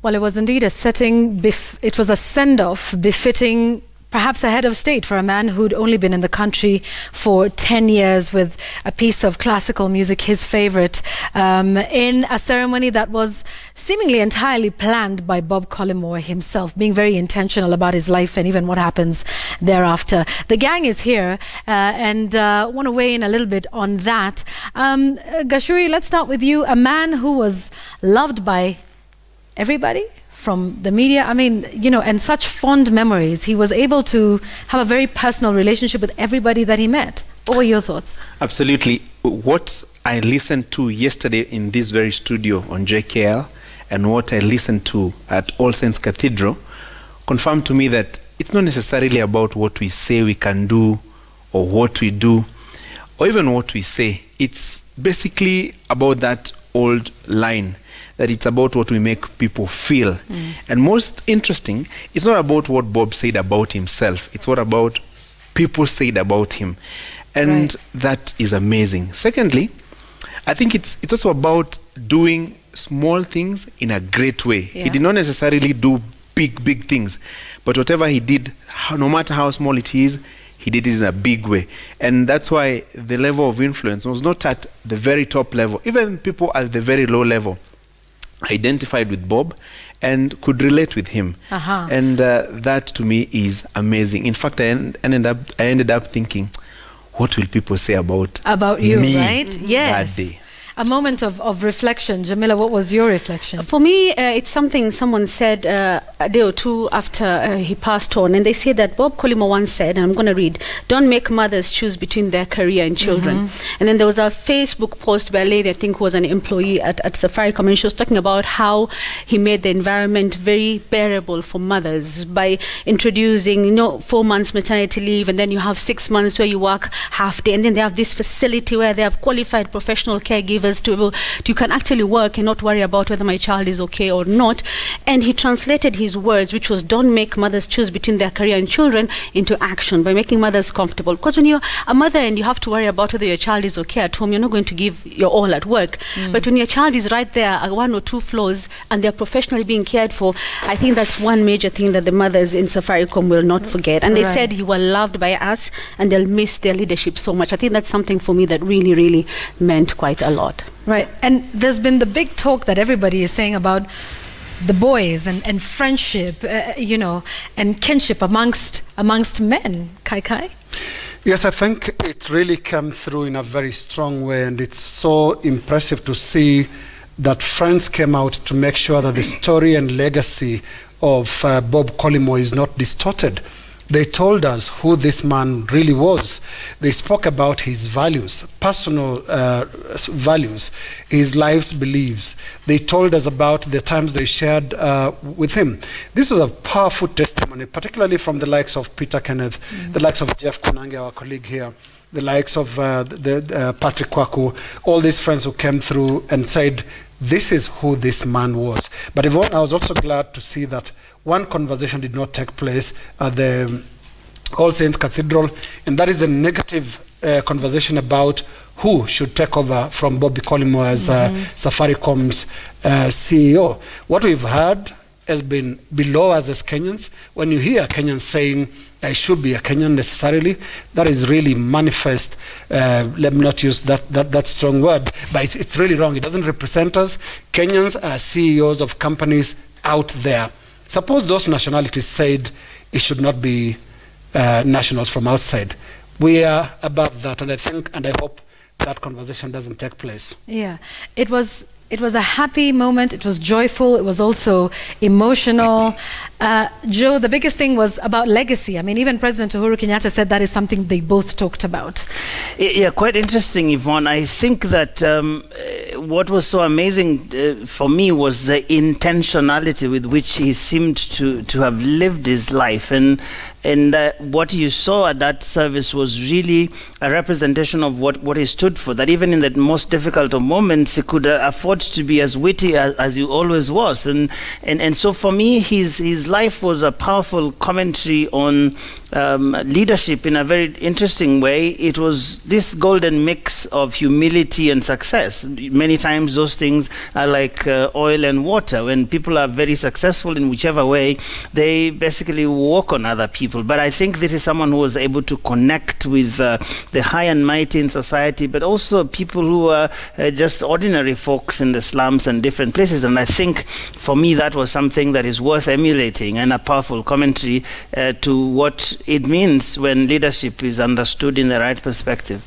Well, it was indeed a setting, it was a send-off befitting perhaps a head of state for a man who'd only been in the country for 10 years with a piece of classical music, his favorite, in a ceremony that was seemingly entirely planned by Bob Collymore himself, being very intentional about his life and even what happens thereafter. The gang is here and want to weigh in a little bit on that. Gashuri, let's start with you. A man who was loved by everybody, from the media, I mean, you know, and such fond memories. He was able to have a very personal relationship with everybody that he met. What were your thoughts? Absolutely. What I listened to yesterday in this very studio on JKL and what I listened to at All Saints Cathedral confirmed to me that it's not necessarily about what we say we can do or what we do or even what we say. It's basically about that old line, that it's about what we make people feel. And most interesting, it's not about what Bob said about himself. It's what about people said about him. And that is amazing. Secondly, I think it's also about doing small things in a great way. He did not necessarily do big things, but whatever he did, no matter how small it is, he did it in a big way. And that's why the level of influence was not at the very top level. Even people at the very low level identified with Bob and could relate with him. And that to me is amazing. In fact, I ended up thinking, what will people say about you, me right? Yes. that day? A moment of reflection. Jamila, what was your reflection? For me, it's something someone said a day or two after he passed on. And they say that Bob Collymore once said, and I'm going to read, "Don't make mothers choose between their career and children." And then there was a Facebook post by a lady, I think who was an employee at Safaricom, and she was talking about how he made the environment very bearable for mothers by introducing, you know, 4 months maternity leave, and then you have 6 months where you work half day, and then they have this facility where they have qualified professional caregivers you can actually work and not worry about whether my child is okay or not. And he translated his words, which was, don't make mothers choose between their career and children, into action by making mothers comfortable. Because when you're a mother and you have to worry about whether your child is okay at home, you're not going to give your all at work. But when your child is right there at 1 or 2 floors and they're professionally being cared for, I think that's one major thing that the mothers in Safaricom will not forget. And they said you were loved by us and they'll miss their leadership so much. I think that's something for me that really meant quite a lot. Right. And there's been the big talk that everybody is saying about the boys and friendship, you know, and kinship amongst men. Kai? Yes, I think it really came through in a very strong way, and it's so impressive to see that friends came out to make sure that the story and legacy of Bob Collymore is not distorted. They told us who this man really was. They spoke about his values, personal values, his life's beliefs. They told us about the times they shared with him. This was a powerful testimony, particularly from the likes of Peter Kenneth, the likes of Jeff Konange, our colleague here, the likes of Patrick Kwaku, all these friends who came through and said, this is who this man was. But Yvonne, I was also glad to see that one conversation did not take place at the All Saints Cathedral, and that is a negative conversation about who should take over from Bobby Collymore as Safaricom's CEO. What we've heard has been below us as Kenyans. When you hear Kenyans saying, I should be a Kenyan necessarily, that is really manifest, let me not use that strong word, but it's really wrong. It doesn't represent us. Kenyans are CEOs of companies out there. Suppose those nationalities said it should not be nationals from outside. We are above that, and I think and I hope that conversation doesn't take place. Yeah, it was a happy moment. It was joyful. It was also emotional. Joe, the biggest thing was about legacy. I mean, even President Uhuru Kenyatta said that is something they both talked about. Yeah, quite interesting, Yvonne. I think that what was so amazing for me was the intentionality with which he seemed to have lived his life. And what you saw at that service was really a representation of what he stood for, that even in the most difficult of moments, he could afford to be as witty as he always was. And so for me, his life was a powerful commentary on leadership in a very interesting way. It was this golden mix of humility and success. Many times those things are like oil and water. When people are very successful in whichever way, they basically walk on other people. But I think this is someone who was able to connect with the high and mighty in society, but also people who are just ordinary folks in the slums and different places. And I think for me that was something that is worth emulating, and a powerful commentary to what it means when leadership is understood in the right perspective.